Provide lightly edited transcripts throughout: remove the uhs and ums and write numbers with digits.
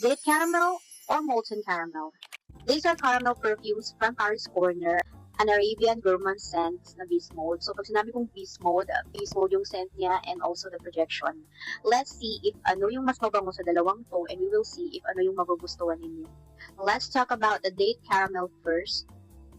Date caramel or molten caramel? These are caramel perfumes from Paris Corner, an Arabian gourmand scent na beast mode. So pag sinabi kong beast mode yung scent niya and also the projection. Let's see if ano yung mas mabango sa dalawang to and we will see if ano yung magugustuhan ninyo. Let's talk about the date caramel first.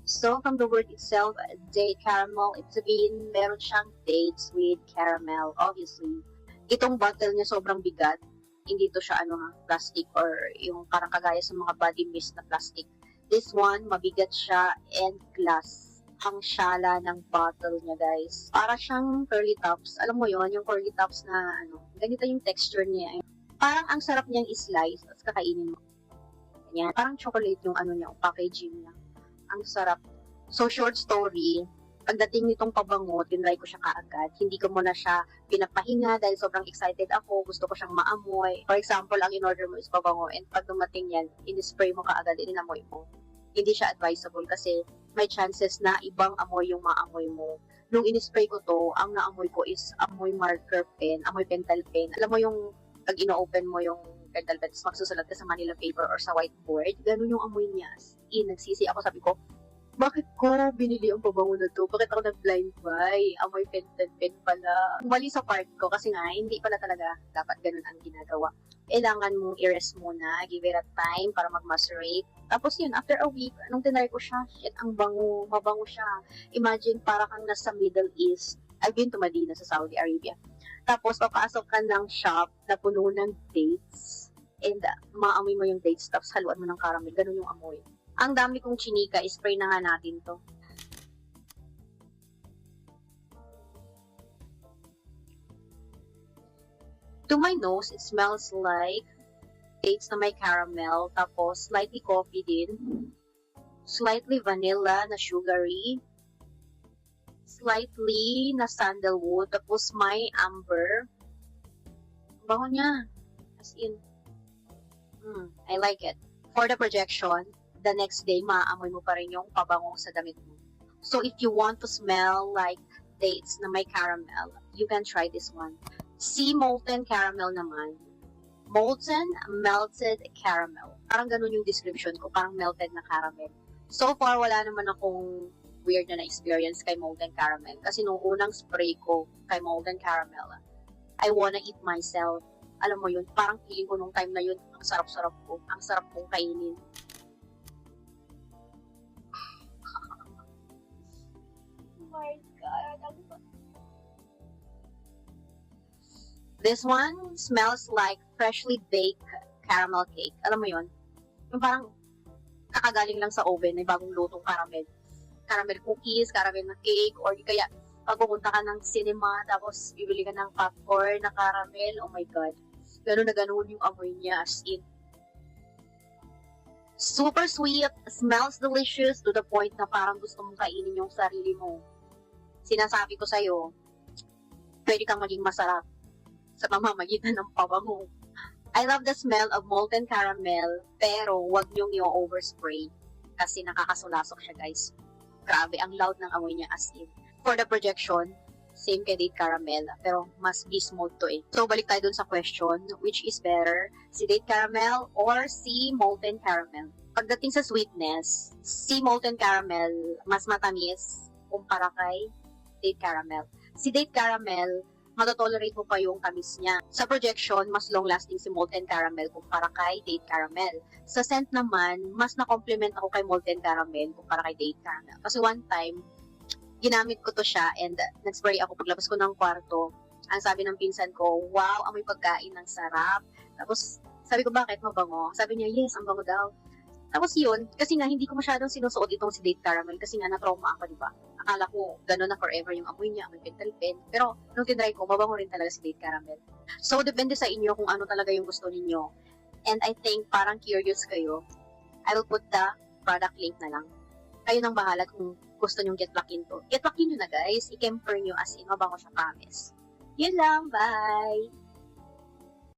So from the word itself, date caramel, ibig sabihin meron siyang dates with caramel. Obviously, itong bottle niya sobrang bigat. Hindi to siya plastic or yung parang kagaya sa mga body mist na plastic. This one, mabigat siya and glass. Ang syala ng bottle niya, guys. Para siyang curly tops. Alam mo yon yung curly tops na ganito yung texture niya. Parang ang sarap niyang i-slice at kakainin mo. Ganyan. Parang chocolate yung yung packaging niya. Ang sarap. So, short story, pagdating nitong pabango, tinry ko siya kaagad. Hindi ko muna siya pinapahinga dahil sobrang excited ako. Gusto ko siyang maamoy. For example, ang in-order mo is pabango and pag dumating yan, in-spray mo kaagad, inamoy mo. Hindi siya advisable kasi may chances na ibang amoy yung maamoy mo. Nung in-spray ko to, ang naamoy ko is amoy marker pen, amoy pentel pen. Alam mo yung pag ino-open mo yung pentel pen, magsusulat ka sa Manila paper or sa whiteboard, ganun yung amoy niya. Nagsisi ako, sabi ko, bakit ko binili ang pabango na to? Bakit ako nag-blind buy? Amoy pentel pen pala. Mali sa part ko kasi nga, hindi pala talaga dapat ganun ang ginagawa. Kailangan mong i-rest muna, give it a time para mag-macerate. Tapos yun, after a week, nung tinry ko siya, shit, ang bango, mabango siya. Imagine, para kang nasa Middle East. I've been to Medina sa Saudi Arabia. Tapos, papasok ka ng shop na puno ng dates. And maamoy mo yung dates, tapos haluan mo ng caramel. Ganun yung amoy. Ang dami kong chinika, spray na nga natin to. To my nose, it smells like dates na may caramel, tapos slightly coffee din, slightly vanilla na sugary, slightly na sandalwood, tapos may amber. Bango niya. As in, I like it. For the projection, the next day, maaamoy mo pa rin yung pabango sa damit mo. So, if you want to smell like dates na may caramel, you can try this one. Sea molten caramel naman. Molten melted caramel. Parang ganun yung description ko. Parang melted na caramel. So far, wala naman akong weird na experience kay molten caramel. Kasi nung unang spray ko kay molten caramel, I wanna eat myself. Alam mo yun, parang feeling ko nung time na yun, ang sarap-sarap ko. Ang sarap kong kainin. My God. This one smells like freshly baked caramel cake. Alam mo yun? Yung parang kakagaling lang sa oven, may bagong lutong caramel. Caramel cookies, caramel na cake, or kaya pag pupunta ka ng cinema, tapos bibili ka ng popcorn na caramel. Oh my God. Ganun na ganun yung amoy niya, as in. Super sweet, smells delicious to the point na parang gusto mong kainin yung sarili mo. Sinasabi ko sa'yo, pwede kang maging masarap sa pamamagitan ng pabango. I love the smell of molten caramel, pero wag niyong i-overspray kasi nakakasulasok siya, guys. Grabe, ang loud ng amoy niya, as in. For the projection, same kay date caramel, pero mas beast mode to eh. So, balik tayo dun sa question, which is better, si date caramel or si molten caramel? Pagdating sa sweetness, si molten caramel mas matamis kumpara kay date caramel. Si date caramel, matotolerate mo pa yung tamis niya. Sa projection, mas long-lasting si molten caramel kumpara kay date caramel. Sa scent naman, mas na-compliment ako kay molten caramel kumpara kay date caramel. Kasi one time, ginamit ko to siya and nag-spray ako paglabas ko ng kwarto. Ang sabi ng pinsan ko, wow, amoy pagkain ng sarap. Tapos, sabi ko, bakit mabango? Sabi niya, yes, ang bango daw. Tapos yun, kasi nga hindi ko masyadong sinusuot itong si date caramel kasi nga na-trauma ako, diba? Akala ko gano'n na forever yung amoy niya, amoy pentel pen. Pero nung tinry ko, mabango rin talaga si date caramel. So, depende sa inyo kung ano talaga yung gusto ninyo. And I think parang curious kayo. I will put the product link na lang. Kayo nang bahala kung gusto nyong get lucky to. Get lucky nyo na, guys. I-camper nyo as in mabango siya, promise. Yun lang, bye!